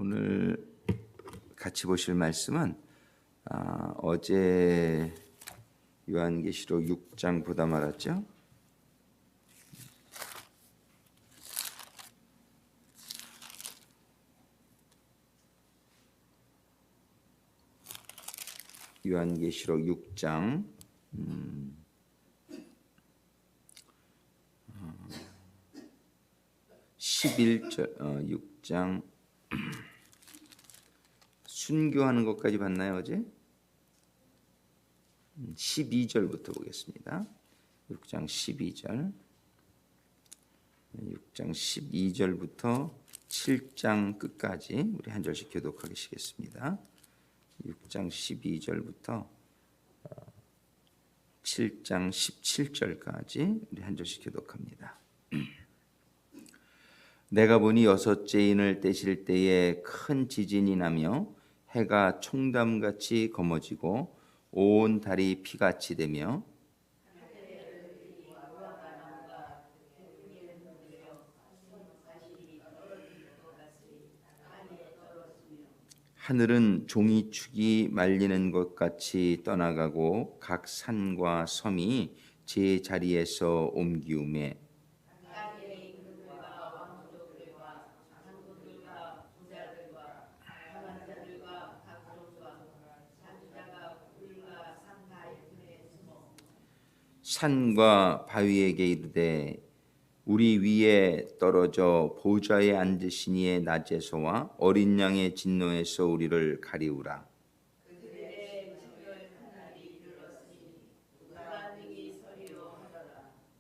오늘 같이 보실 말씀은 어제 요한계시록 6장 보다 말았죠. 요한계시록 6장 11절 6장 순교하는 것까지 봤나요 어제? 12절부터 보겠습니다. 6장 12절 6장 12절부터 7장 끝까지 우리 한 절씩 교독하시겠습니다. 6장 12절부터 7장 17절까지 우리 한 절씩 교독합니다. 내가 보니 여섯째 인을 떼실 때에 큰 지진이 나며 해가 총담같이 검어지고 온 달이 피같이 되며 하늘은 종이축이 말리는 것 같이 떠나가고 각 산과 섬이 제 자리에서 옮기우매 산과 바위에게 이르되 우리 위에 떨어져 보좌에 앉으신 이의 낮에서와 어린 양의 진노에서 우리를 가리우라.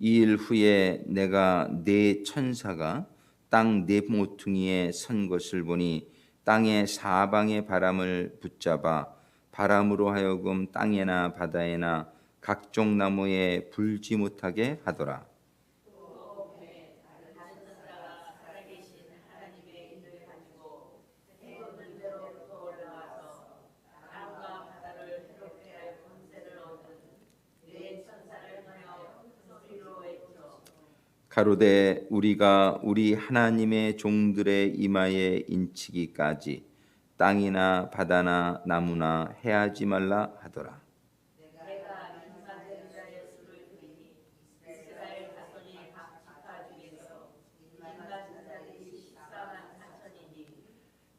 이 일 후에 내가 네 천사가 땅 네 모퉁이에 선 것을 보니 땅의 사방의 바람을 붙잡아 바람으로 하여금 땅에나 바다에나 각종 나무에 불지 못하게 하더라. 가로되 우리가 우리 하나님의 종들의 이마에 인치기까지 땅이나 바다나 나무나 해하지 말라 하더라.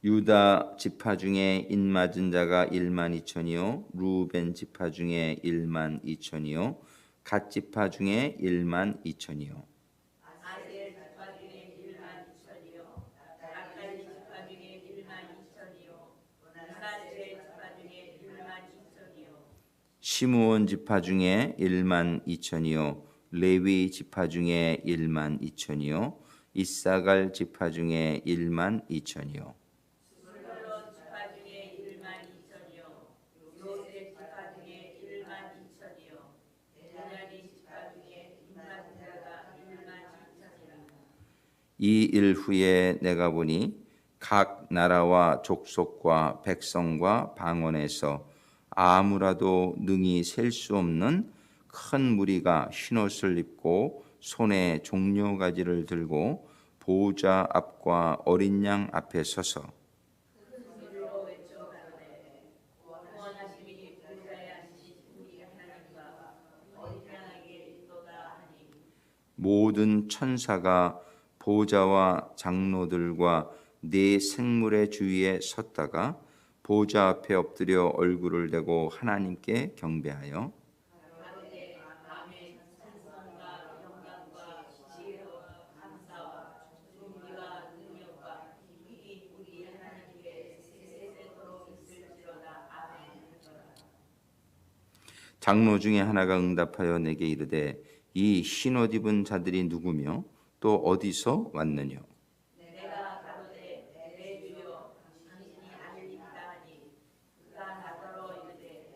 유다 지파 중에 인맞은 자가 12,000이요 루벤 지파 중에 12,000이요 갓 지파 중에 12,000이요 시므온 지파 중에 12,000이요 레위 지파 중에 12,000이요 이사갈 지파 중에 12,000이요 이 일 후에 내가 보니 각 나라와 족속과 백성과 방언에서 아무라도 능히 셀 수 없는 큰 무리가 흰옷을 입고 손에 종려가지를 들고 보호자 앞과 어린 양 앞에 서서 모든 천사가 보좌와 장로들과 네 생물의 주위에 섰다가 보좌 앞에 엎드려 얼굴을 대고 하나님께 경배하여 장로 중에 하나가 응답하여 내게 이르되 이 흰옷 입은 자들이 누구며 또 어디서 왔느냐? 내가 가로되 내 주여 당신이 알리이다 하니 그가 나더러 이르되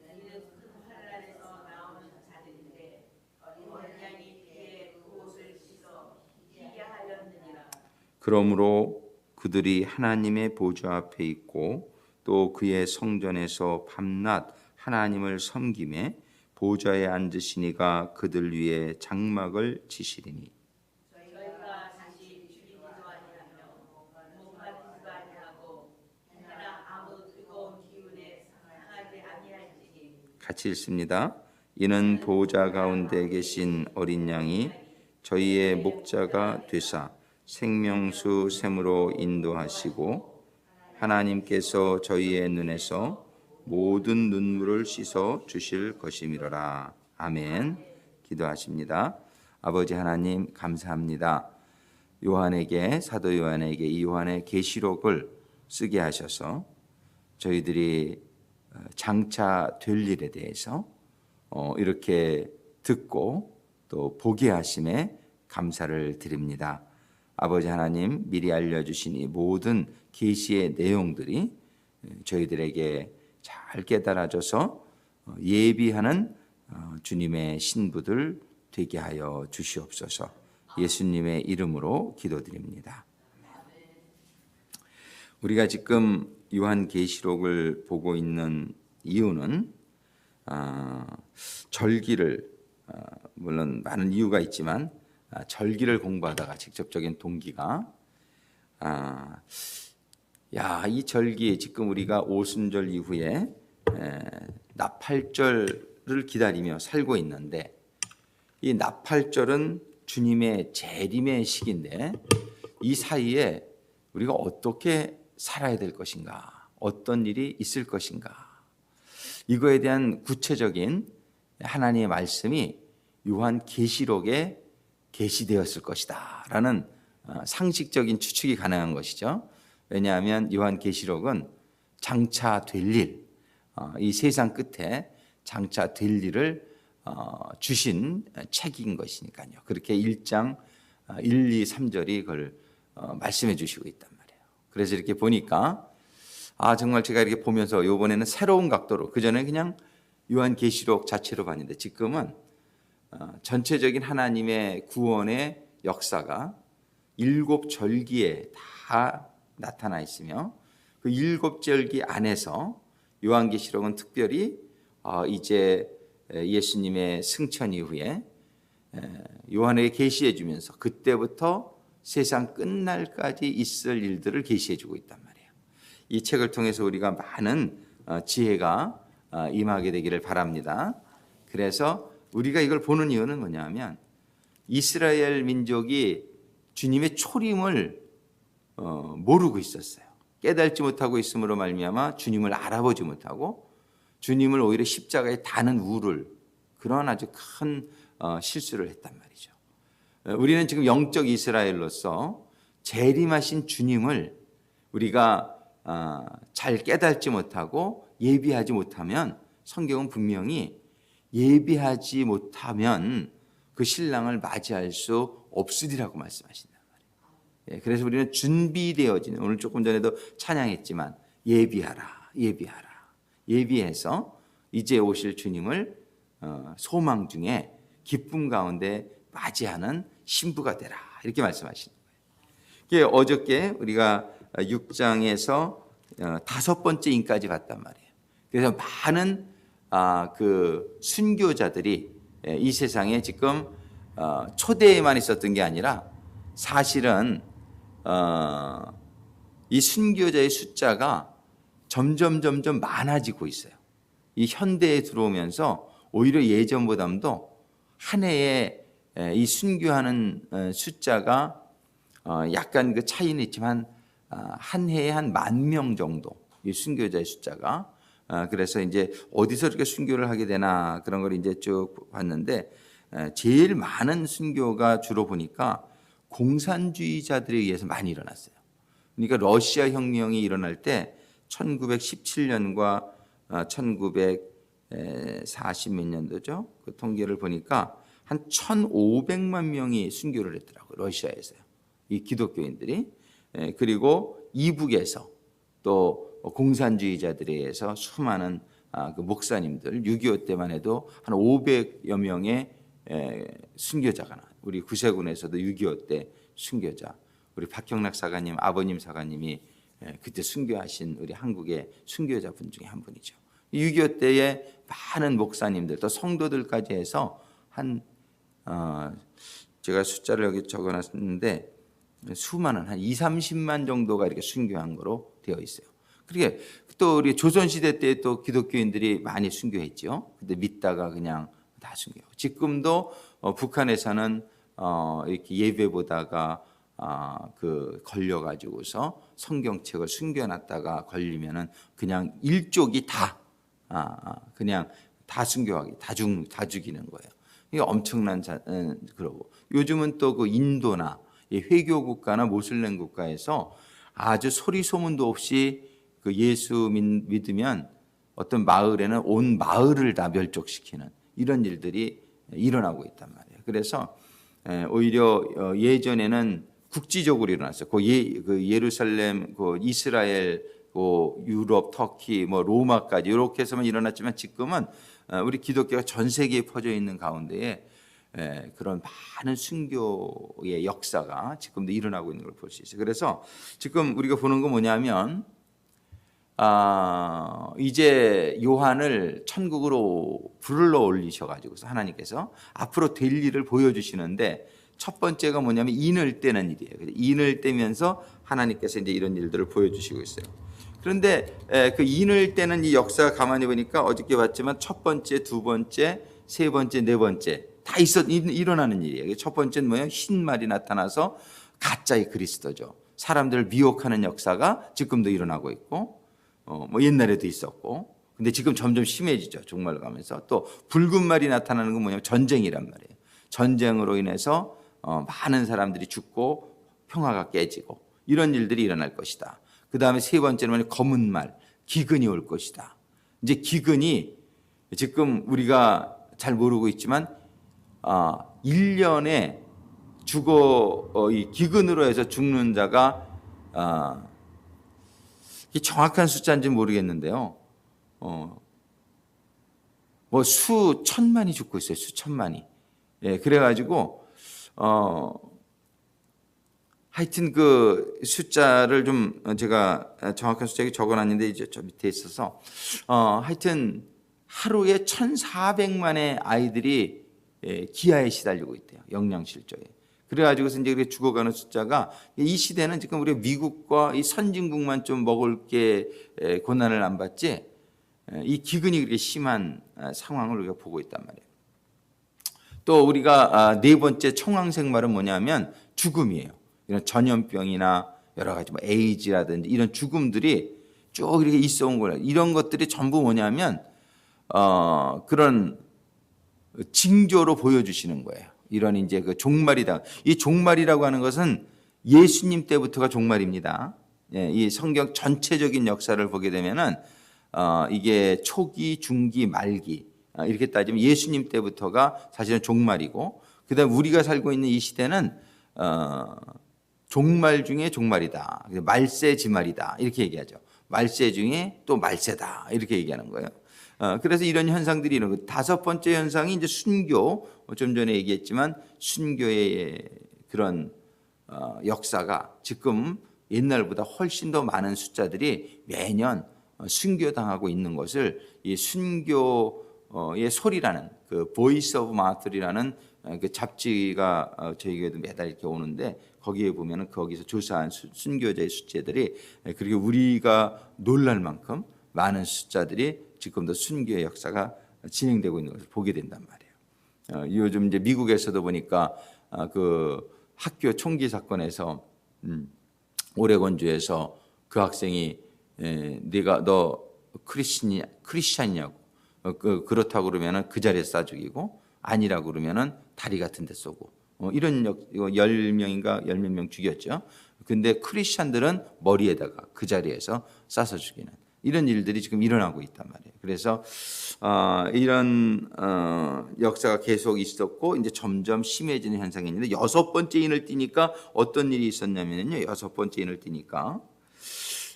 이는 큰 환난에서 나오는 자들인데 어린 양이 피에 그 옷을 씻어 희게 하였느니라. 그러므로 그들이 하나님의 보좌 앞에 있고 또 그의 성전에서 밤낮 하나님을 섬기매 보좌에 앉으신 이가 그들 위에 장막을 치시리니 저희가 다시 죽이지도 아니하며 못 받지도 아니하고 같이 읽습니다. 이는 보호자 가운데 계신 어린 양이 저희의 목자가 되사 생명수 샘으로 인도하시고 하나님께서 저희의 눈에서 모든 눈물을 씻어 주실 것이미로라. 아멘. 기도하십니다. 아버지 하나님 감사합니다. 요한에게, 사도 요한에게 이 요한의 계시록을 쓰게 하셔서 저희들이 장차 될 일에 대해서 이렇게 듣고 또 보게 하심에 감사를 드립니다. 아버지 하나님, 미리 알려주신 이 모든 계시의 내용들이 저희들에게 잘 깨달아져서 예비하는 주님의 신부들 되게 하여 주시옵소서. 예수님의 이름으로 기도드립니다. 우리가 지금 요한계시록을 보고 있는 이유는 절기를, 물론 많은 이유가 있지만 절기를 공부하다가 직접적인 동기가 이 절기, 지금 우리가 오순절 이후에 나팔절을 기다리며 살고 있는데, 이 나팔절은 주님의 재림의 시기인데 이 사이에 우리가 어떻게 살아야 될 것인가, 어떤 일이 있을 것인가, 이거에 대한 구체적인 하나님의 말씀이 요한계시록에 계시되었을 것이다 라는 상식적인 추측이 가능한 것이죠. 왜냐하면 요한계시록은 장차 될 일, 이 세상 끝에 장차 될 일을 주신 책인 것이니까요. 그렇게 1장 1, 2, 3절이 그걸 말씀해 주시고 있단 말이에요. 그래서 이렇게 보니까 정말 제가 이렇게 보면서 이번에는 새로운 각도로, 그전에 그냥 요한계시록 자체로 봤는데 지금은 전체적인 하나님의 구원의 역사가 7절기에 다 나타나 있으며, 그 7절기 안에서 요한계시록은 특별히 이제 예수님의 승천 이후에 요한에게 계시해 주면서 그때부터 세상 끝날까지 있을 일들을 계시해 주고 있단 말이에요. 이 책을 통해서 우리가 많은 지혜가 임하게 되기를 바랍니다. 그래서 우리가 이걸 보는 이유는 뭐냐면, 이스라엘 민족이 주님의 초림을 모르고 있었어요. 깨닫지 못하고 있음으로 말미암아 주님을 알아보지 못하고 주님을 오히려 십자가에 다는 우를, 그런 아주 큰 실수를 했단 말이죠. 우리는 지금 영적 이스라엘로서 재림하신 주님을 우리가 잘 깨닫지 못하고 예비하지 못하면, 성경은 분명히 예비하지 못하면 그 신랑을 맞이할 수 없으리라고 말씀하신단 말이에요. 그래서 우리는 준비되어지는, 오늘 조금 전에도 찬양했지만 예비하라, 예비하라, 예비해서 이제 오실 주님을 소망 중에 기쁨 가운데 맞이하는 신부가 되라, 이렇게 말씀하시는 거예요. 어저께 우리가 6장에서 5번째 인까지 봤단 말이에요. 그래서 많은 그 순교자들이 이 세상에 지금 초대에만 있었던 게 아니라, 사실은 이 순교자의 숫자가 점점 많아지고 있어요. 이 현대에 들어오면서 오히려 예전보다도 한 해에 이 순교하는 숫자가 약간 그 차이는 있지만 한 해에 한 10,000명 정도, 이 순교자의 숫자가. 그래서 이제 어디서 이렇게 순교를 하게 되나, 그런 걸 이제 쭉 봤는데, 제일 많은 순교가 주로 보니까 공산주의자들에 의해서 많이 일어났어요. 그러니까 러시아 혁명이 일어날 때 1917년과 1940 몇 년도죠. 그 통계를 보니까 한 1,500만 명이 순교를 했더라고요, 러시아에서요, 이 기독교인들이. 그리고 이북에서 또 공산주의자들에 의해서 수많은 그 목사님들, 6.25 때만 해도 한 500여 명의 순교자가 나와요. 우리 구세군에서도 6.25 때 순교자, 우리 박경락 사가님, 아버님 사가님이 그때 순교하신 우리 한국의 순교자분 중에 한 분이죠. 6.25 때에 많은 목사님들, 또 성도들까지 해서 제가 숫자를 여기 적어놨는데 수많은 한 2, 30만 정도가 이렇게 순교한 거로 되어 있어요. 그게 또 우리 조선시대 때 또 기독교인들이 많이 순교했죠. 근데 믿다가 그냥 다 순교하고, 지금도 북한에서는 이렇게 예배 보다가 그 걸려가지고서 성경책을 숨겨놨다가 걸리면은 그냥 일족이 다 그냥 다 순교하기, 다 죽이는 거예요. 이게 엄청난 그러고, 요즘은 또 그 인도나 회교 국가나 모슬렘 국가에서 아주 소리 소문도 없이 그 예수 믿으면 어떤 마을에는 온 마을을 다 멸족시키는 이런 일들이 일어나고 있단 말이에요. 그래서 오히려 예전에는 국지적으로 일어났어요. 그 예루살렘, 그 이스라엘, 그 유럽, 터키, 뭐 로마까지 이렇게 해서만 일어났지만, 지금은 우리 기독교가 전 세계에 퍼져 있는 가운데에 그런 많은 순교의 역사가 지금도 일어나고 있는 걸 볼 수 있어요. 그래서 지금 우리가 보는 건 뭐냐면, 이제 요한을 천국으로 불러 올리셔가지고서 하나님께서 앞으로 될 일을 보여주시는데, 첫 번째가 뭐냐면 인을 떼는 일이에요. 인을 떼면서 하나님께서 이제 이런 일들을 보여주시고 있어요. 그런데 그 인을 떼는 이 역사가 가만히 보니까 어저께 봤지만 첫 번째, 두 번째, 세 번째, 네 번째 다 일어나는 일이에요. 첫 번째는 뭐예요? 흰 말이 나타나서 가짜의 그리스도죠. 사람들을 미혹하는 역사가 지금도 일어나고 있고, 뭐 옛날에도 있었고, 근데 지금 점점 심해지죠. 종말 가면서. 또 붉은 말이 나타나는 건 뭐냐면 전쟁이란 말이에요. 전쟁으로 인해서 많은 사람들이 죽고 평화가 깨지고 이런 일들이 일어날 것이다. 그 다음에 세 번째는 검은 말, 기근이 올 것이다. 이제 기근이 지금 우리가 잘 모르고 있지만 1년에 이 기근으로 해서 죽는 자가 정확한 숫자인지 모르겠는데요. 뭐 수천만이 죽고 있어요. 수천만이. 예, 그래가지고 하여튼 그 숫자를 좀 제가 정확한 숫자 적어놨는데 이제 저 밑에 있어서 하여튼 하루에 1,400만의 아이들이 기아에 시달리고 있대요. 영양실조에. 그래가지고서 이제 죽어가는 숫자가, 이 시대는 지금 우리 미국과 이 선진국만 좀 먹을 게 고난을 안 받지, 이 기근이 그렇게 심한 상황을 우리가 보고 있단 말이에요. 또 우리가 네 번째 청황색 말은 뭐냐면 죽음이에요. 이런 전염병이나 여러 가지 뭐 에이즈라든지 이런 죽음들이 쭉 이렇게 있어 온 거예요. 이런 것들이 전부 뭐냐면 그런 징조로 보여주시는 거예요. 이런 이제 그 종말이다. 이 종말이라고 하는 것은 예수님 때부터가 종말입니다. 이 성경 전체적인 역사를 보게 되면은 이게 초기, 중기, 말기 이렇게 따지면 예수님 때부터가 사실은 종말이고, 그다음 우리가 살고 있는 이 시대는 종말 중에 종말이다. 말세지말이다. 이렇게 얘기하죠. 말세 중에 또 말세다. 이렇게 얘기하는 거예요. 그래서 이런 현상들이 이런 거. 다섯 번째 현상이 이제 순교. 좀 전에 얘기했지만 순교의 그런 역사가 지금 옛날보다 훨씬 더 많은 숫자들이 매년 순교당하고 있는 것을 이 순교의 소리라는 그 보이스 오브 마트리라는 그 잡지가 저희 교회도 매달 이렇게 오는데, 거기에 보면은 거기서 조사한 순교자의 숫자들이 그리고 우리가 놀랄 만큼 많은 숫자들이 지금도 순교의 역사가 진행되고 있는 것을 보게 된단 말이에요. 요즘 이제 미국에서도 보니까 그 학교 총기 사건에서 오레곤주에서 그 학생이 너 크리스찬이냐고 그렇다고 그러면은 그 자리에 쏴 죽이고, 아니라고 그러면은 다리 같은 데 쏘고, 이런 10명인가 10몇 명 죽였죠. 근데 크리스찬들은 머리에다가 그 자리에서 쏴서 죽이는 이런 일들이 지금 일어나고 있단 말이에요. 그래서 이런 역사가 계속 있었고 이제 점점 심해지는 현상이 있는데, 여섯 번째 인을 띠니까 어떤 일이 있었냐면요. 여섯 번째 인을 띠니까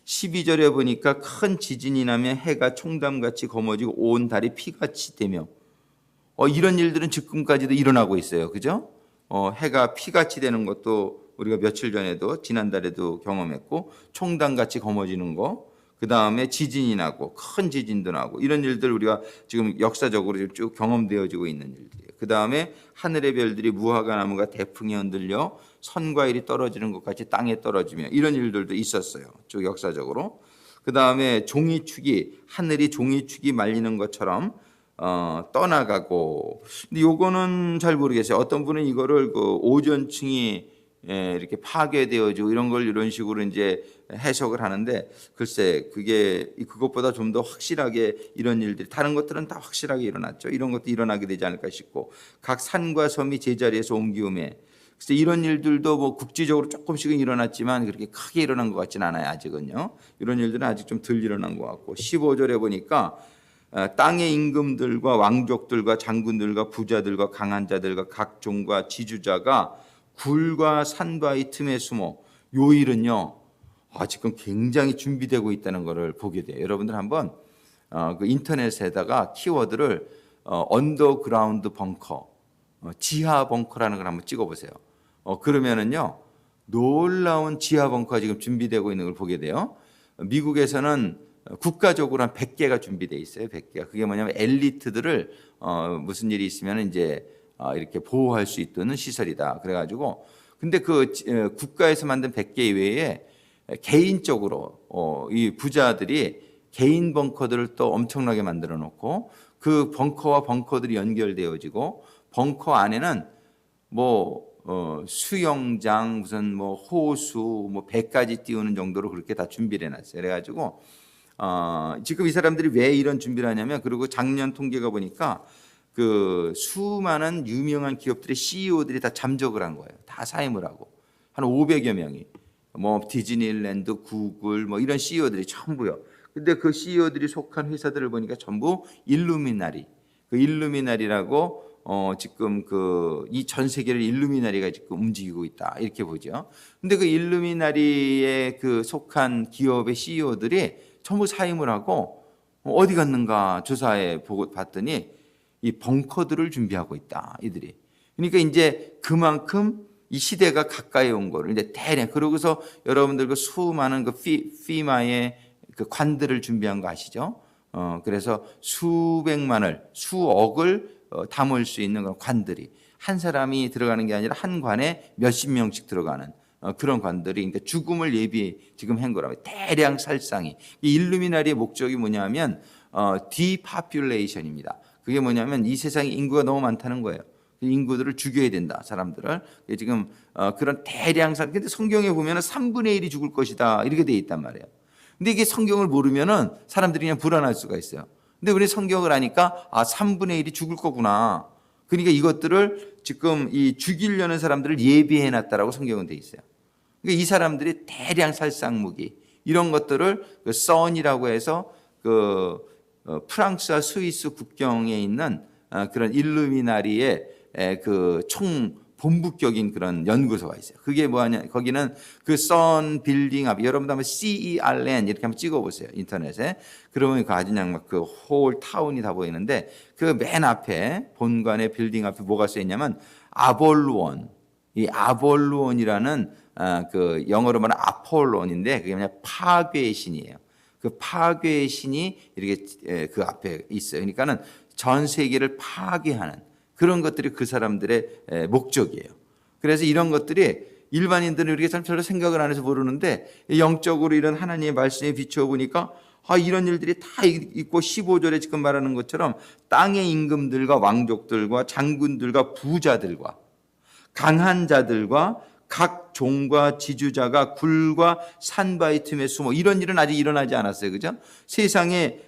12절에 보니까 큰 지진이 나면 해가 총담같이 검어지고 온 달이 피같이 되며, 이런 일들은 지금까지도 일어나고 있어요. 그죠? 해가 피같이 되는 것도 우리가 며칠 전에도 지난달에도 경험했고, 총담같이 검어지는 거, 그 다음에 지진이 나고 큰 지진도 나고 이런 일들 우리가 지금 역사적으로 쭉 경험되어지고 있는 일들이에요. 그 다음에 하늘의 별들이 무화과 나무가 대풍에 흔들려 선과일이 떨어지는 것 같이 땅에 떨어지며 이런 일들도 있었어요. 쭉 역사적으로. 그 다음에 종이축이, 하늘이 종이축이 말리는 것처럼 떠나가고. 근데 요거는 잘 모르겠어요. 어떤 분은 이거를 그 오존층이 이렇게 파괴되어지고 이런 걸 이런 식으로 이제 해석을 하는데, 글쎄 그게 그것보다 좀 더 확실하게 이런 일들이, 다른 것들은 다 확실하게 일어났죠. 이런 것도 일어나게 되지 않을까 싶고, 각 산과 섬이 제자리에서 옮기움에, 그래서 이런 일들도 뭐 국지적으로 조금씩은 일어났지만 그렇게 크게 일어난 것 같지는 않아요. 아직은요. 이런 일들은 아직 좀 덜 일어난 것 같고, 15절에 보니까 땅의 임금들과 왕족들과 장군들과 부자들과 강한 자들과 각 종과 지주자가 굴과 산바위 틈에 숨어. 요 일은요, 지금 굉장히 준비되고 있다는 것을 보게 돼요. 여러분들 한번 그 인터넷에다가 키워드를 언더그라운드 벙커, 지하 벙커라는 걸 한번 찍어보세요. 그러면은요, 놀라운 지하 벙커가 지금 준비되고 있는 걸 보게 돼요. 미국에서는 국가적으로 한 100개가 준비되어 있어요. 100개가. 그게 뭐냐면 엘리트들을 무슨 일이 있으면 이제 이렇게 보호할 수 있는 시설이다. 그래가지고, 근데 그 국가에서 만든 100개 이외에 개인적으로 이 부자들이 개인 벙커들을 또 엄청나게 만들어 놓고, 그 벙커와 벙커들이 연결되어지고, 벙커 안에는 뭐 수영장, 무슨 뭐 호수, 뭐 배까지 띄우는 정도로 그렇게 다 준비를 해놨어요. 그래가지고 지금 이 사람들이 왜 이런 준비를 하냐면, 그리고 작년 통계가 보니까 그 수많은 유명한 기업들의 CEO들이 다 잠적을 한 거예요. 다 사임을 하고, 한 500여 명이, 뭐 디즈니랜드, 구글, 뭐 이런 CEO들이 전부요. 근데 그 CEO들이 속한 회사들을 보니까 전부 일루미나리, 그 일루미나리라고 지금 그 이 전 세계를 일루미나리가 지금 움직이고 있다, 이렇게 보죠. 근데 그 일루미나리에 그 속한 기업의 CEO들이 전부 사임을 하고 어디 갔는가 조사해 보고 봤더니 이 벙커들을 준비하고 있다, 이들이. 그러니까 이제 그만큼 이 시대가 가까이 온 거를 이제 대량, 그러고서 여러분들 그 수많은 그 피마의 그 관들을 준비한 거 아시죠? 그래서 수백만을, 수억을 담을 수 있는 그런 관들이, 한 사람이 들어가는 게 아니라 한 관에 몇십 명씩 들어가는 그런 관들이, 그러니까 죽음을 예비 지금 한 거라고. 대량 살상이. 이 일루미나리의 목적이 뭐냐면 디파퓰레이션입니다. 그게 뭐냐면 이 세상에 인구가 너무 많다는 거예요. 인구들을 죽여야 된다, 사람들을. 지금 그런 대량 살, 근데 성경에 보면은 3분의 1이 죽을 것이다, 이렇게 돼 있단 말이에요. 근데 이게 성경을 모르면은 사람들이 그냥 불안할 수가 있어요. 근데 우리 성경을 아니까 3분의 1이 죽을 거구나. 그러니까 이것들을 지금 이 죽이려는 사람들을 예비해 놨다라고 성경은 돼 있어요. 그러니까 이 사람들이 대량 살상 무기, 이런 것들을 그 선이라고 해서 그 프랑스와 스위스 국경에 있는 그런 일루미나리의 그 총 본부격인 그런 연구소가 있어요. 그게 뭐냐, 거기는 그 선 빌딩 앞, 여러분도 한번 CERN 이렇게 한번 찍어보세요, 인터넷에. 그러면 그 아주 그냥 막 그 홀 타운이 다 보이는데, 그 맨 앞에 본관의 빌딩 앞에 뭐가 써 있냐면 아볼루온, 이 아볼루온이라는 그 영어로 말하면 아폴론인데, 그게 그냥 파괴의 신이에요. 그 파괴의 신이 이렇게 그 앞에 있어요. 그러니까는 전 세계를 파괴하는 그런 것들이 그 사람들의 목적이에요. 그래서 이런 것들이 일반인들은 우리가 참 별로 생각을 안 해서 모르는데, 영적으로 이런 하나님의 말씀에 비추어 보니까 이런 일들이 다 있고, 15절에 지금 말하는 것처럼 땅의 임금들과 왕족들과 장군들과 부자들과 강한 자들과 각 종과 지주자가 굴과 산바위 틈에 숨어. 이런 일은 아직 일어나지 않았어요. 그죠? 세상에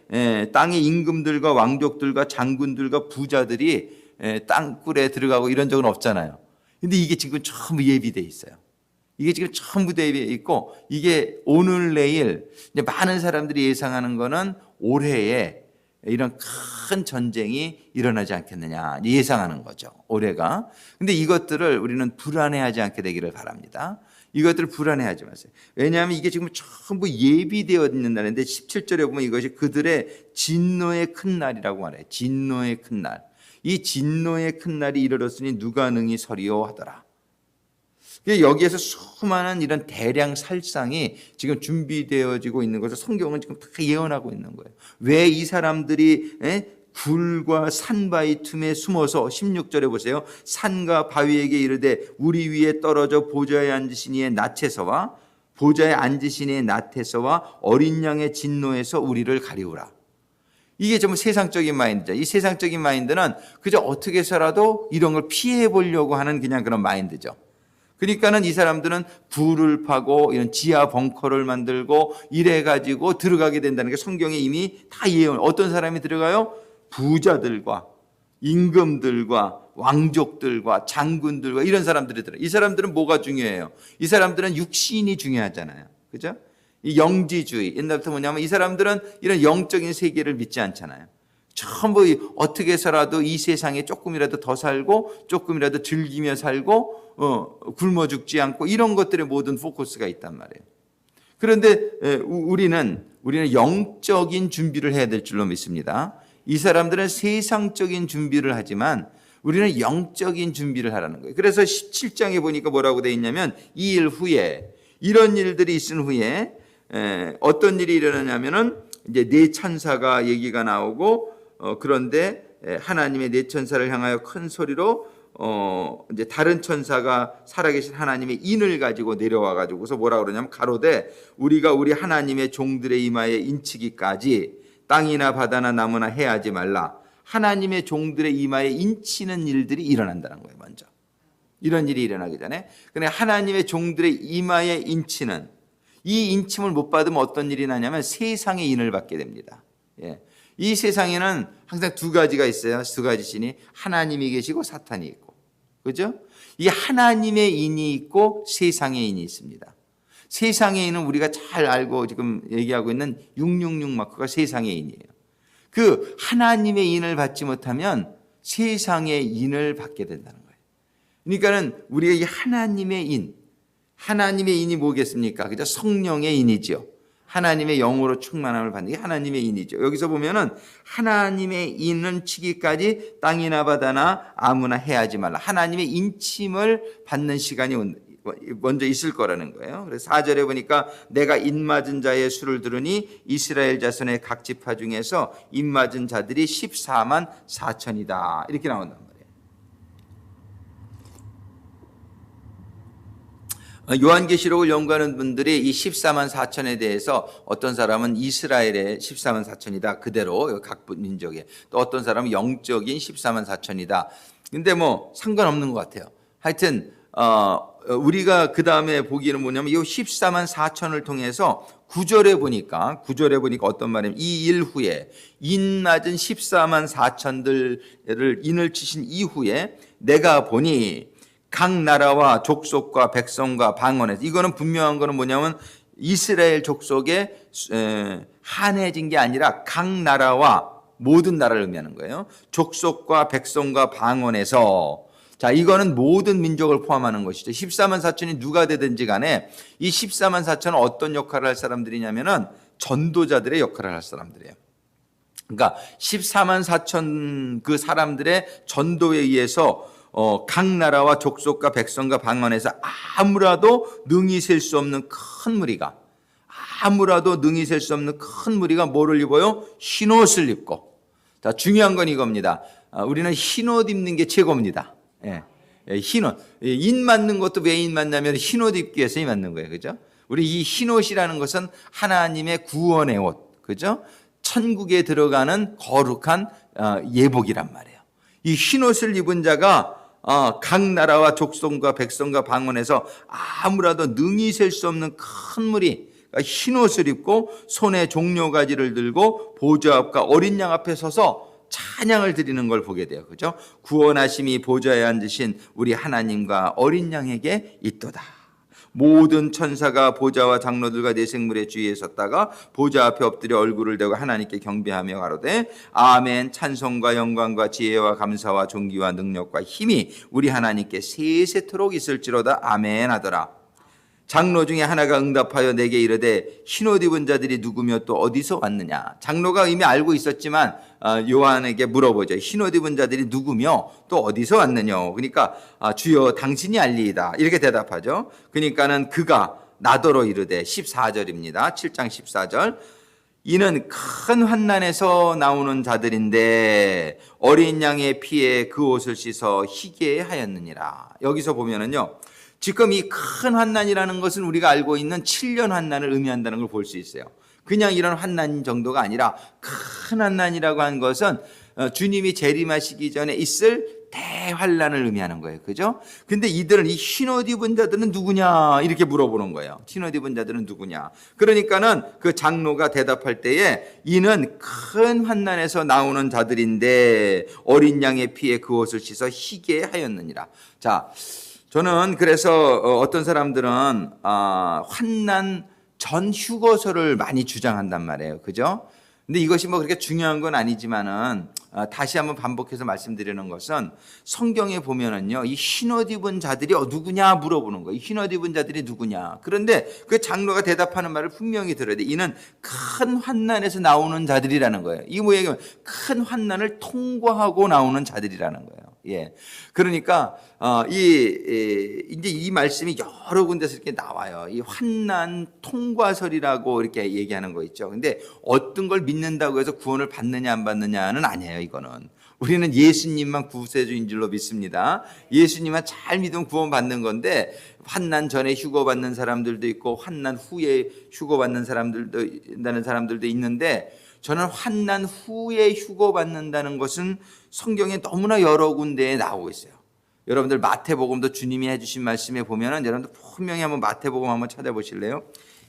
땅의 임금들과 왕족들과 장군들과 부자들이 땅굴에 들어가고 이런 적은 없잖아요. 근데 이게 지금 전부 예비되어 있어요. 이게 지금 전부 예비되어 있고, 이게 오늘 내일 이제 많은 사람들이 예상하는 거는 올해에 이런 큰 전쟁이 일어나지 않겠느냐 예상하는 거죠, 올해가. 근데 이것들을 우리는 불안해하지 않게 되기를 바랍니다. 이것들을 불안해하지 마세요. 왜냐하면 이게 지금 전부 예비되어 있는 날인데, 17절에 보면 이것이 그들의 진노의 큰 날이라고 말해요. 진노의 큰 날. 이 진노의 큰 날이 이르렀으니 누가 능히 서리요 하더라. 여기에서 수많은 이런 대량 살상이 지금 준비되어지고 있는 것을 성경은 지금 다 예언하고 있는 거예요. 왜 이 사람들이 굴과 산바위 틈에 숨어서, 16절에 보세요. 산과 바위에게 이르되 우리 위에 떨어져 보좌에 앉으시니의 낯에서와 보좌에 앉으신 이의 낫에서와 어린 양의 진노에서 우리를 가리우라. 이게 좀 세상적인 마인드죠. 이 세상적인 마인드는 그저 어떻게 해서라도 이런 걸 피해 보려고 하는 그냥 그런 마인드죠. 그러니까는 이 사람들은 굴을 파고 이런 지하 벙커를 만들고 이래가지고 들어가게 된다는 게 성경에 이미 다 예언. 어떤 사람이 들어가요? 부자들과 임금들과 왕족들과 장군들과 이런 사람들이 들어요. 이 사람들은 뭐가 중요해요? 이 사람들은 육신이 중요하잖아요. 그죠? 이 영지주의. 옛날부터 뭐냐면 이 사람들은 이런 영적인 세계를 믿지 않잖아요. 전부 어떻게 해서라도 이 세상에 조금이라도 더 살고 조금이라도 즐기며 살고 굶어 죽지 않고 이런 것들의 모든 포커스가 있단 말이에요. 그런데 우리는 영적인 준비를 해야 될 줄로 믿습니다. 이 사람들은 세상적인 준비를 하지만 우리는 영적인 준비를 하라는 거예요. 그래서 17장에 보니까 뭐라고 되어 있냐면 이 일 후에 이런 일들이 있은 후에 어떤 일이 일어나냐면은 이제 네 천사가 얘기가 나오고 그런데 하나님의 네 천사를 향하여 큰 소리로 이제 다른 천사가 살아계신 하나님의 인을 가지고 내려와 가지고서 뭐라 그러냐면 가로되 우리가 우리 하나님의 종들의 이마에 인치기까지 땅이나 바다나 나무나 해하지 말라. 하나님의 종들의 이마에 인치는 일들이 일어난다는 거예요. 먼저 이런 일이 일어나기 전에 근데 하나님의 종들의 이마에 인치는 이 인침을 못 받으면 어떤 일이 나냐면 세상의 인을 받게 됩니다. 예. 이 세상에는 항상 두 가지가 있어요. 두 가지 신이 하나님이 계시고 사탄이 있고, 그죠? 이 하나님의 인이 있고 세상의 인이 있습니다. 세상의 인은 우리가 잘 알고 지금 얘기하고 있는 666 마크가 세상의 인이에요. 그 하나님의 인을 받지 못하면 세상의 인을 받게 된다는 거예요. 그러니까는 우리가 이 하나님의 인이 뭐겠습니까? 그죠? 성령의 인이죠. 하나님의 영으로 충만함을 받는 게 하나님의 인이죠. 여기서 보면은 하나님의 인은 치기까지 땅이나 바다나 아무나 해하지 말라. 하나님의 인침을 받는 시간이 먼저 있을 거라는 거예요. 그래서 4절에 보니까 내가 인맞은 자의 수를 들으니 이스라엘 자손의 각 지파 중에서 인맞은 자들이 14만 4천이다. 이렇게 나온단 말이에요. 요한계시록을 연구하는 분들이 이 14만 4천에 대해서 어떤 사람은 이스라엘의 14만 4천이다. 그대로 각 민족에. 또 어떤 사람은 영적인 14만 4천이다. 근데 뭐 상관없는 것 같아요. 하여튼 우리가 그 다음에 보기에는 뭐냐면 이 14만 4천을 통해서 9절에 보니까 어떤 말이냐면 이 일 후에 인 맞은 14만 4천들을 인을 치신 이후에 내가 보니 각 나라와 족속과 백성과 방언에서 이거는 분명한 거는 뭐냐면 이스라엘 족속에 한해진 게 아니라 각 나라와 모든 나라를 의미하는 거예요. 족속과 백성과 방언에서 자, 이거는 모든 민족을 포함하는 것이죠. 14만 4천이 누가 되든지 간에 이 14만 4천은 어떤 역할을 할 사람들이냐면은 전도자들의 역할을 할 사람들이에요. 그러니까 14만 4천 그 사람들의 전도에 의해서 각 나라와 족속과 백성과 방언에서 아무라도 능히 셀 수 없는 큰 무리가 뭐를 입어요? 흰옷을 입고. 자, 중요한 건 이겁니다. 우리는 흰옷 입는 게 최고입니다. 예. 흰옷. 인 맞는 것도 왜 인 맞냐면 흰옷 입기 위해서 인 맞는 거예요. 그죠? 우리 이 흰옷이라는 것은 하나님의 구원의 옷. 그죠? 천국에 들어가는 거룩한 예복이란 말이에요. 이 흰옷을 입은 자가 각 나라와 족속과 백성과 방언에서 아무라도 능히 셀 수 없는 큰 무리 흰옷을 입고 손에 종려가지를 들고 보좌 앞과 어린 양 앞에 서서 찬양을 드리는 걸 보게 돼요. 그죠? 구원하심이 보좌에 앉으신 우리 하나님과 어린 양에게 있도다. 모든 천사가 보좌와 장로들과 네 생물의 주위에 섰다가 보좌 앞에 엎드려 얼굴을 대고 하나님께 경배하며 가로되 아멘. 찬송과 영광과 지혜와 감사와 존귀와 능력과 힘이 우리 하나님께 세세토록 있을지로다. 아멘 하더라. 장로 중에 하나가 응답하여 내게 이르되 흰옷 입은 자들이 누구며 또 어디서 왔느냐. 장로가 이미 알고 있었지만 요한에게 물어보죠. 흰옷 입은 자들이 누구며 또 어디서 왔느냐. 그러니까 주여 당신이 알리이다. 이렇게 대답하죠. 그러니까는 그가 나더러 이르되 14절입니다. 7장 14절. 이는 큰 환난에서 나오는 자들인데 어린 양의 피에 그 옷을 씻어 희게 하였느니라. 여기서 보면은요. 지금 이 큰 환난이라는 것은 우리가 알고 있는 7년 환난을 의미한다는 걸 볼 수 있어요. 그냥 이런 환난 정도가 아니라 큰 환난이라고 하는 것은 주님이 재림하시기 전에 있을 대환난을 의미하는 거예요. 그죠? 근데 이들은 이 흰옷 입은 자들은 누구냐? 이렇게 물어보는 거예요. 흰옷 입은 자들은 누구냐? 그러니까는 그 장로가 대답할 때에 이는 큰 환난에서 나오는 자들인데 어린 양의 피에 그 옷을 씻어 희게 하였느니라. 자, 저는 그래서 어떤 사람들은 환난 전 휴거서를 많이 주장한단 말이에요. 그죠? 근데 이것이 뭐 그렇게 중요한 건 아니지만은 다시 한번 반복해서 말씀드리는 것은 성경에 보면은요, 이 흰옷 입은 자들이 누구냐 물어보는 거예요. 흰옷 입은 자들이 누구냐. 그런데 그 장로가 대답하는 말을 분명히 들어야 돼. 이는 큰 환난에서 나오는 자들이라는 거예요. 이게 뭐예요? 큰 환난을 통과하고 나오는 자들이라는 거예요. 예. 그러니까 이제 이 말씀이 여러 군데서 이렇게 나와요. 이 환난 통과설이라고 이렇게 얘기하는 거 있죠. 근데 어떤 걸 믿는다고 해서 구원을 받느냐 안 받느냐는 아니에요. 이거는 우리는 예수님만 구세주인 줄로 믿습니다. 예수님만 잘 믿으면 구원 받는 건데 환난 전에 휴거 받는 사람들도 있고 환난 후에 휴거 받는 사람들도 있는데 저는 환난 후에 휴거 받는다는 것은 성경에 너무나 여러 군데에 나오고 있어요. 여러분들 마태복음도 주님이 해주신 말씀에 보면은 여러분들 분명히 한번 마태복음 한번 찾아보실래요?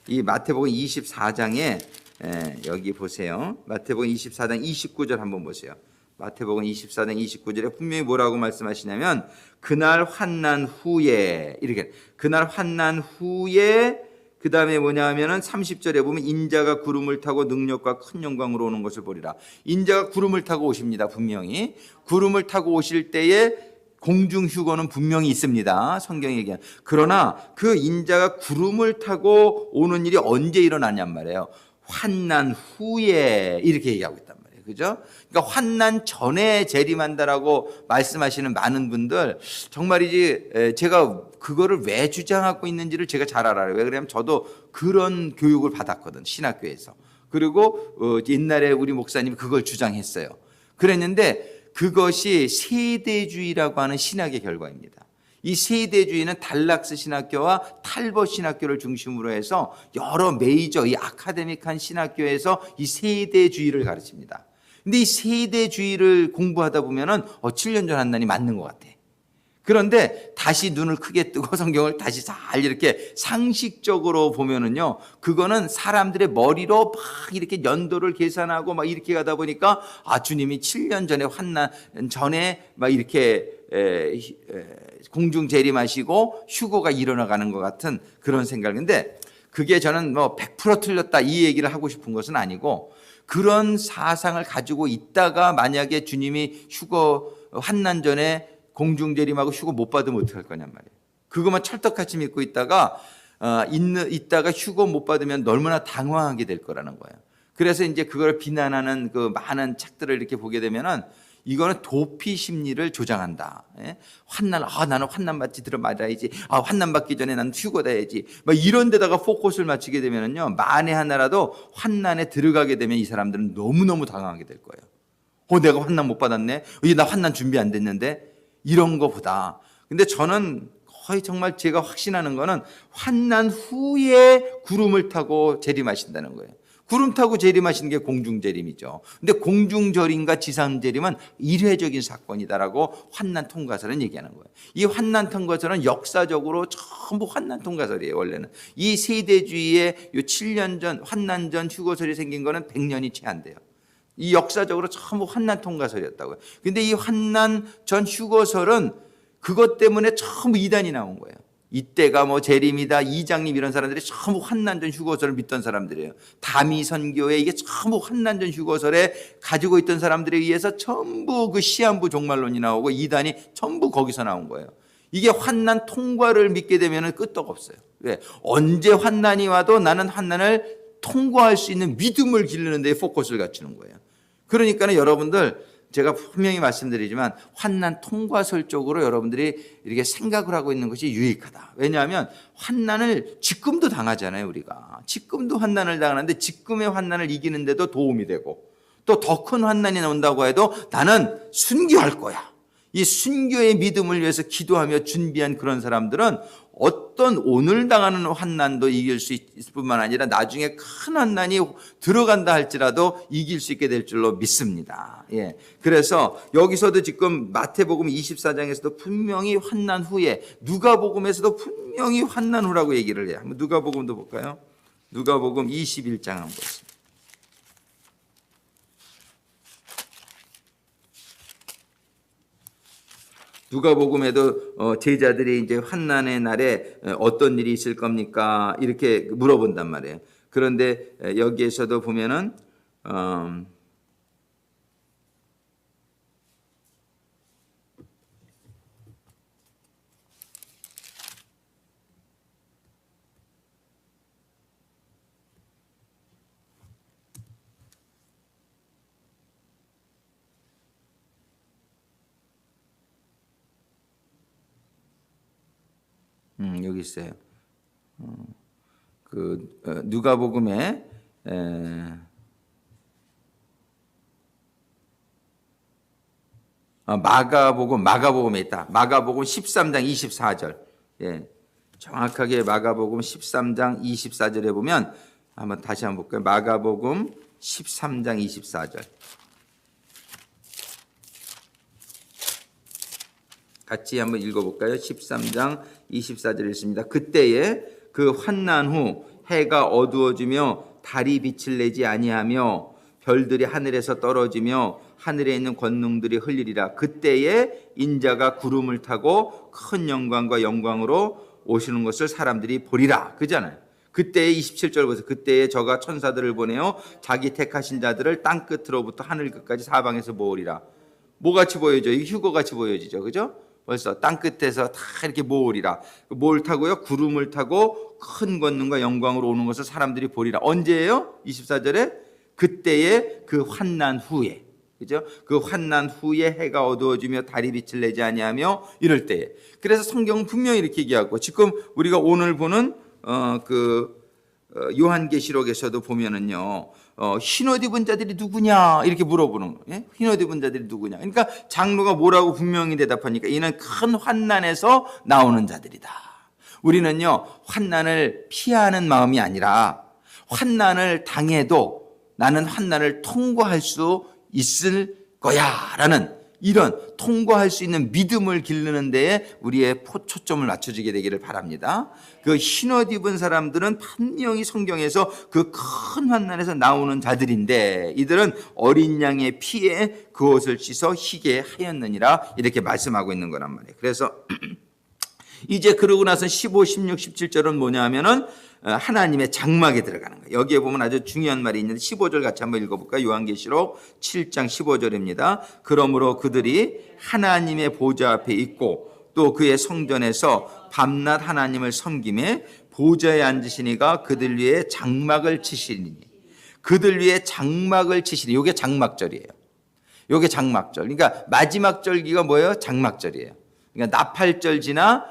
이 마태복음 24장에 여기 보세요. 마태복음 24장 29절 한번 보세요. 마태복음 24장 29절에 분명히 뭐라고 말씀하시냐면 그날 환난 후에 이렇게 그날 환난 후에 그 다음에 뭐냐 하면은 30절에 보면 인자가 구름을 타고 능력과 큰 영광으로 오는 것을 보리라. 인자가 구름을 타고 오십니다. 분명히 구름을 타고 오실 때에 공중 휴거는 분명히 있습니다. 성경이 얘기한. 그러나 그 인자가 구름을 타고 오는 일이 언제 일어나냔 말이에요. 환난 후에 이렇게 얘기하고 있단 말이에요. 그죠? 그러니까 환난 전에 재림한다라고 말씀하시는 많은 분들 정말이지 제가 그거를 왜 주장하고 있는지를 제가 잘 알아요. 왜 그러냐면 저도 그런 교육을 받았거든. 신학교에서. 그리고 옛날에 우리 목사님이 그걸 주장했어요. 그랬는데 그것이 세대주의라고 하는 신학의 결과입니다. 이 세대주의는 달락스 신학교와 탈벗 신학교를 중심으로 해서 여러 메이저 이 아카데믹한 신학교에서 이 세대주의를 가르칩니다. 근데 이 세대주의를 공부하다 보면은 7년 전 한난이 맞는 것 같아. 그런데 다시 눈을 크게 뜨고 성경을 다시 잘 이렇게 상식적으로 보면은요, 그거는 사람들의 머리로 막 이렇게 연도를 계산하고 막 이렇게 가다 보니까 주님이 7년 전에 환난 전에 막 이렇게 공중 재림하시고 휴거가 일어나가는 것 같은 그런 생각인데 그게 저는 뭐 100% 틀렸다 이 얘기를 하고 싶은 것은 아니고 그런 사상을 가지고 있다가 만약에 주님이 휴거 환난 전에 공중 재림하고 휴거 못 받으면 어떡할 거냔 말이에요. 그것만 찰떡같이 믿고 있다가 휴거 못 받으면 얼마나 당황하게 될 거라는 거예요. 그래서 이제 그걸 비난하는 그 많은 책들을 이렇게 보게 되면은 이거는 도피 심리를 조장한다. 예? 환난, 나는 환난 받지 들어 말아야지. 환난 받기 전에 나는 휴거다 해야지. 막 이런 데다가 포커스를 맞추게 되면은요, 만에 하나라도 환난에 들어가게 되면 이 사람들은 너무너무 당황하게 될 거예요. 내가 환난 못 받았네? 나 환난 준비 안 됐는데? 이런 거보다. 근데 저는 거의 정말 제가 확신하는 거는 환난 후에 구름을 타고 재림하신다는 거예요. 구름 타고 재림하시는 게 공중재림이죠. 근데 공중재림과 지상재림은 일회적인 사건이다라고 환난 통과설은 얘기하는 거예요. 이 환난 통과설은 역사적으로 전부 환난 통과설이에요. 원래는 이 세대주의의 요 7년 전 환난 전 휴거설이 생긴 거는 100년이 채 안 돼요. 이 역사적으로 전부 환난 통과설이었다고요. 근데 이 환난 전 휴거설은 그것 때문에 전부 이단이 나온 거예요. 이때가 뭐 재림이다, 이장님 이런 사람들이 전부 환난 전 휴거설을 믿던 사람들이에요. 다미 선교회 이게 전부 환난 전 휴거설에 가지고 있던 사람들에 의해서 전부 그 시한부 종말론이 나오고 이단이 전부 거기서 나온 거예요. 이게 환난 통과를 믿게 되면 끄떡 없어요. 왜? 언제 환난이 와도 나는 환난을 통과할 수 있는 믿음을 기르는 데 포커스를 갖추는 거예요. 그러니까 여러분들 제가 분명히 말씀드리지만 환난 통과설 쪽으로 여러분들이 이렇게 생각을 하고 있는 것이 유익하다. 왜냐하면 환난을 지금도 당하잖아요. 우리가 지금도 환난을 당하는데 지금의 환난을 이기는데도 도움이 되고 또 더 큰 환난이 나온다고 해도 나는 순교할 거야. 이 순교의 믿음을 위해서 기도하며 준비한 그런 사람들은 어떤 오늘 당하는 환난도 이길 수 있을 뿐만 아니라 나중에 큰 환난이 들어간다 할지라도 이길 수 있게 될 줄로 믿습니다. 예. 그래서 여기서도 지금 마태복음 24장에서도 분명히 환난 후에, 누가복음에서도 분명히 환난 후라고 얘기를 해요. 한번 누가복음도 볼까요? 누가복음 21장 한번 보겠습니다. 누가복음에도 제자들이 이제 환난의 날에 어떤 일이 있을 겁니까? 이렇게 물어본단 말이에요. 그런데 여기에서도 보면은 여기 있어요. 누가복음에 마가복음에 있다. 마가복음 13장 24절. 예. 정확하게 마가복음 13장 24절에 보면 한번 다시 한번 볼까요? 마가복음 13장 24절. 같이 한번 읽어볼까요? 13장 24절에 있습니다. 그때에 그 환난 후 해가 어두워지며 달이 빛을 내지 아니하며 별들이 하늘에서 떨어지며 하늘에 있는 권능들이 흘리리라. 그때에 인자가 구름을 타고 큰 영광과 영광으로 오시는 것을 사람들이 보리라. 그잖아요. 그때에 27절 보세요. 그때에 저가 천사들을 보내어 자기 택하신 자들을 땅 끝으로부터 하늘 끝까지 사방에서 모으리라. 뭐같이 보여져요? 휴거같이 보여지죠. 그죠? 벌써 땅 끝에서 다 이렇게 모으리라. 뭘 타고요? 구름을 타고 큰 권능과 영광으로 오는 것을 사람들이 보리라. 언제예요? 24절에 그때에 그 환난 후에, 그죠? 그 환난 후에 해가 어두워지며 달이 빛을 내지 아니하며 이럴 때에. 그래서 성경은 분명히 이렇게 얘기하고, 지금 우리가 오늘 보는 요한계시록에서도 보면은요, 흰옷 입은 자들이 누구냐 이렇게 물어보는 거예요. 예? 흰옷 입은 자들이 누구냐. 그러니까 장로가 뭐라고 분명히 대답하니까 이는 큰 환난에서 나오는 자들이다. 우리는요, 환난을 피하는 마음이 아니라 환난을 당해도 나는 환난을 통과할 수 있을 거야라는 이런 통과할 수 있는 믿음을 기르는 데에 우리의 초점을 맞춰주게 되기를 바랍니다. 그 흰옷 입은 사람들은 분명히 성경에서 그 큰 환난에서 나오는 자들인데, 이들은 어린 양의 피에 그 옷을 씻어 희게 하였느니라 이렇게 말씀하고 있는 거란 말이에요. 그래서 이제 그러고 나서 15, 16, 17절은 뭐냐 하면은 하나님의 장막에 들어가는 거예요. 여기에 보면 아주 중요한 말이 있는데 15절 같이 한번 읽어볼까요? 요한계시록 7장 15절입니다. 그러므로 그들이 하나님의 보좌 앞에 있고 또 그의 성전에서 밤낮 하나님을 섬김에 보좌에 앉으시니가 그들 위에 장막을 치시니, 그들 위에 장막을 치시니, 이게 장막절이에요. 이게 장막절. 그러니까 마지막 절기가 뭐예요? 장막절이에요. 그러니까 나팔절 지나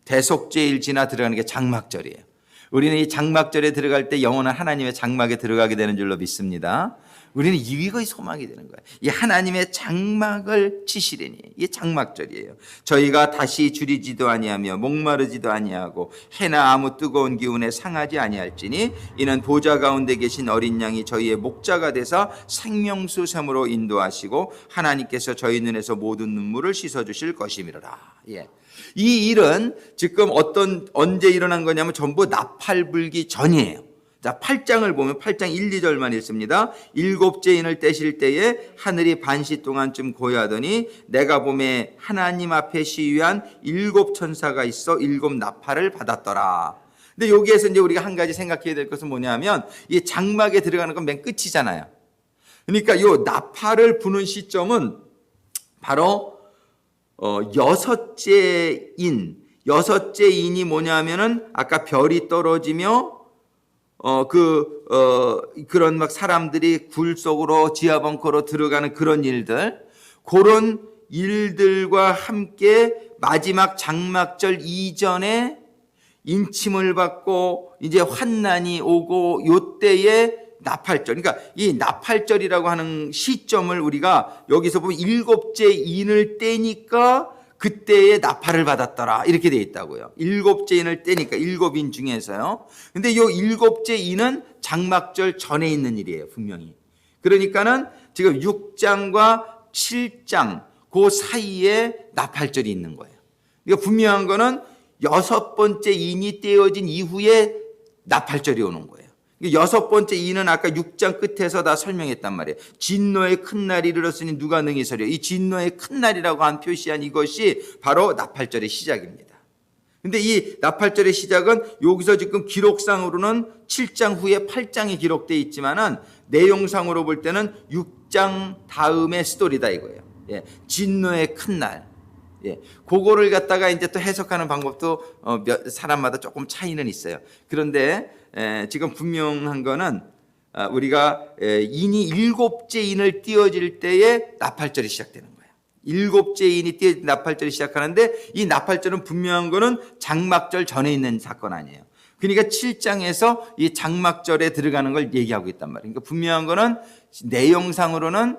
대속죄일 지나 들어가는 게 장막절이에요. 우리는 이 장막절에 들어갈 때 영원한 하나님의 장막에 들어가게 되는 줄로 믿습니다. 우리는 이거의 소망이 되는 거예요. 이 하나님의 장막을 치시리니, 이게 장막절이에요. 저희가 다시 줄이지도 아니하며 목마르지도 아니하고 해나 아무 뜨거운 기운에 상하지 아니할지니 이는 보좌 가운데 계신 어린 양이 저희의 목자가 되사 생명수 샘으로 인도하시고 하나님께서 저희 눈에서 모든 눈물을 씻어주실 것이미로라. 예. 이 일은 지금 언제 일어난 거냐면 전부 나팔 불기 전이에요. 자, 8장을 보면 8장 1, 2절만 읽습니다. 일곱째 인을 떼실 때에 하늘이 반시 동안쯤 고요하더니 내가 보매 하나님 앞에 시위한 7 천사가 있어 7 나팔을 받았더라. 근데 여기에서 이제 우리가 한 가지 생각해야 될 것은 뭐냐면 이 장막에 들어가는 건 맨 끝이잖아요. 그러니까 이 나팔을 부는 시점은 바로 여섯째 인이 뭐냐면은 아까 별이 떨어지며 그런 막 사람들이 굴 속으로 지하벙커로 들어가는 그런 일들, 그런 일들과 함께 마지막 장막절 이전에 인침을 받고 이제 환난이 오고 요때에 나팔절. 그러니까 이 나팔절이라고 하는 시점을 우리가 여기서 보면 일곱째 인을 떼니까 그때에 나팔을 받았더라 이렇게 돼 있다고요. 일곱째 인을 떼니까 일곱 인 중에서요. 근데 이 일곱째 인은 장막절 전에 있는 일이에요, 분명히. 그러니까는 지금 6장과 7장 그 사이에 나팔절이 있는 거예요. 그러니까 분명한 거는 여섯 번째 인이 떼어진 이후에 나팔절이 오는 거예요. 여섯 번째 인은 아까 6장 끝에서 다 설명했단 말이에요. 진노의 큰 날이 이르렀으니 누가 능히 서려. 이 진노의 큰 날이라고 한 표시한 이것이 바로 나팔절의 시작입니다. 근데 이 나팔절의 시작은 여기서 지금 기록상으로는 7장 후에 8장이 기록되어 있지만은 내용상으로 볼 때는 6장 다음의 스토리다 이거예요. 예, 진노의 큰 날. 예, 그거를 갖다가 이제 또 해석하는 방법도 사람마다 조금 차이는 있어요. 그런데 지금 분명한 거는 우리가 인이 일곱째 인을 띄어질 때에 나팔절이 시작되는 거예요. 일곱째 인이 띄어질 나팔절이 시작하는데 이 나팔절은 분명한 거는 장막절 전에 있는 사건 아니에요. 그러니까 7장에서 이 장막절에 들어가는 걸 얘기하고 있단 말이에요. 그러니까 분명한 거는 내용상으로는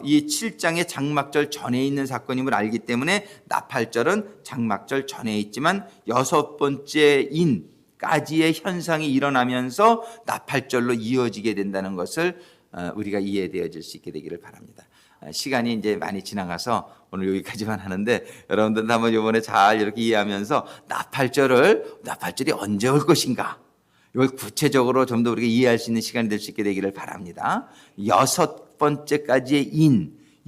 이 7장의 장막절 전에 있는 사건임을 알기 때문에 나팔절은 장막절 전에 있지만 여섯 번째 인까지의 현상이 일어나면서 나팔절로 이어지게 된다는 것을 우리가 이해되어질 수 있게 되기를 바랍니다. 시간이 이제 많이 지나가서 오늘 여기까지만 하는데 여러분들 한번 이번에 잘 이렇게 이해하면서 나팔절이 언제 올 것인가 이걸 구체적으로 좀 더 우리가 이해할 수 있는 시간이 될 수 있게 되기를 바랍니다. 여섯 번째까지의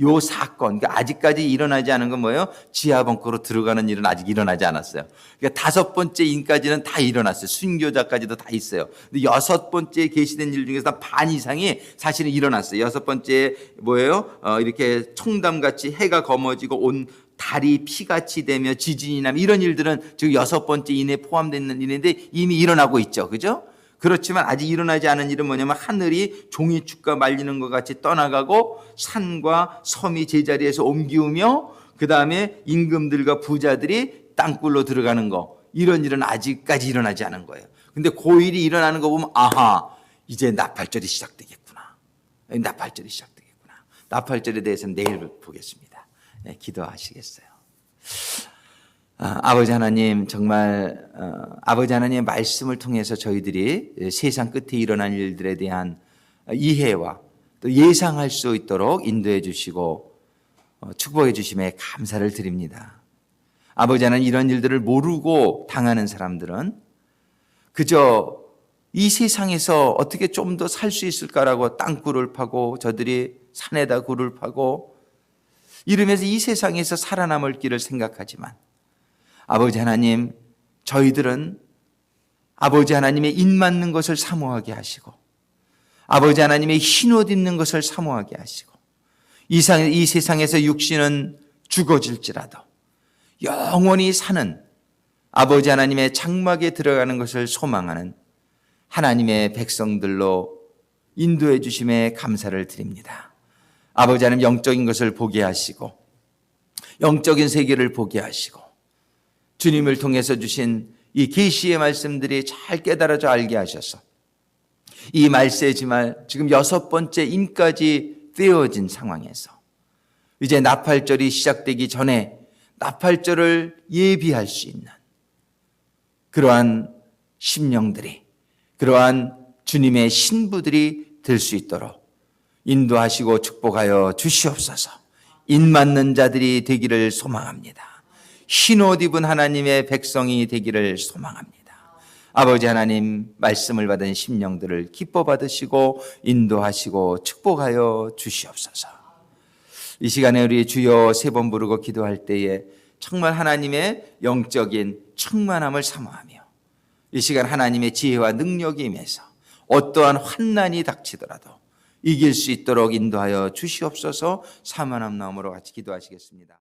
요 사건, 그러니까 아직까지 일어나지 않은 건 뭐예요? 지하 벙커로 들어가는 일은 아직 일어나지 않았어요. 그러니까 다섯 번째 인까지는 다 일어났어요. 순교자까지도 다 있어요. 근데 여섯 번째 계시된 일 중에서 반 이상이 사실은 일어났어요. 여섯 번째 뭐예요? 이렇게 총담같이 해가 검어지고 온 달이 피같이 되며 지진이 나며 이런 일들은 지금 여섯 번째 인에 포함되는 일인데 이미 일어나고 있죠. 그죠? 그렇지만 아직 일어나지 않은 일은 뭐냐면 하늘이 종이축과 말리는 것 같이 떠나가고 산과 섬이 제자리에서 옮기우며 그 다음에 임금들과 부자들이 땅굴로 들어가는 거 이런 일은 아직까지 일어나지 않은 거예요. 근데 그 일이 일어나는 거 보면 아하 이제 나팔절이 시작되겠구나. 나팔절이 시작되겠구나. 나팔절에 대해서는 내일 보겠습니다. 네, 기도하시겠어요. 아버지 하나님 정말 아버지 하나님의 말씀을 통해서 저희들이 세상 끝에 일어난 일들에 대한 이해와 또 예상할 수 있도록 인도해 주시고 축복해 주심에 감사를 드립니다. 아버지 하나님 이런 일들을 모르고 당하는 사람들은 그저 이 세상에서 어떻게 좀 더 살 수 있을까라고 땅굴을 파고 저들이 산에다 굴을 파고 이러면서 이 세상에서 살아남을 길을 생각하지만 아버지 하나님, 저희들은 아버지 하나님의 인 맞는 것을 사모하게 하시고 아버지 하나님의 흰옷 입는 것을 사모하게 하시고 이 세상에서 육신은 죽어질지라도 영원히 사는 아버지 하나님의 장막에 들어가는 것을 소망하는 하나님의 백성들로 인도해 주심에 감사를 드립니다. 아버지 하나님 영적인 것을 보게 하시고 영적인 세계를 보게 하시고 주님을 통해서 주신 이 계시의 말씀들이 잘 깨달아져 알게 하셔서 이 말세지만 지금 여섯 번째 인까지 떼어진 상황에서 이제 나팔절이 시작되기 전에 나팔절을 예비할 수 있는 그러한 심령들이 그러한 주님의 신부들이 될 수 있도록 인도하시고 축복하여 주시옵소서. 인 맞는 자들이 되기를 소망합니다. 흰옷 입은 하나님의 백성이 되기를 소망합니다. 아버지 하나님 말씀을 받은 심령들을 기뻐 받으시고 인도하시고 축복하여 주시옵소서. 이 시간에 우리 주여 세 번 부르고 기도할 때에 정말 하나님의 영적인 충만함을 사모하며 이 시간 하나님의 지혜와 능력이 임해서 어떠한 환난이 닥치더라도 이길 수 있도록 인도하여 주시옵소서. 사모함 나옴으로 같이 기도하시겠습니다.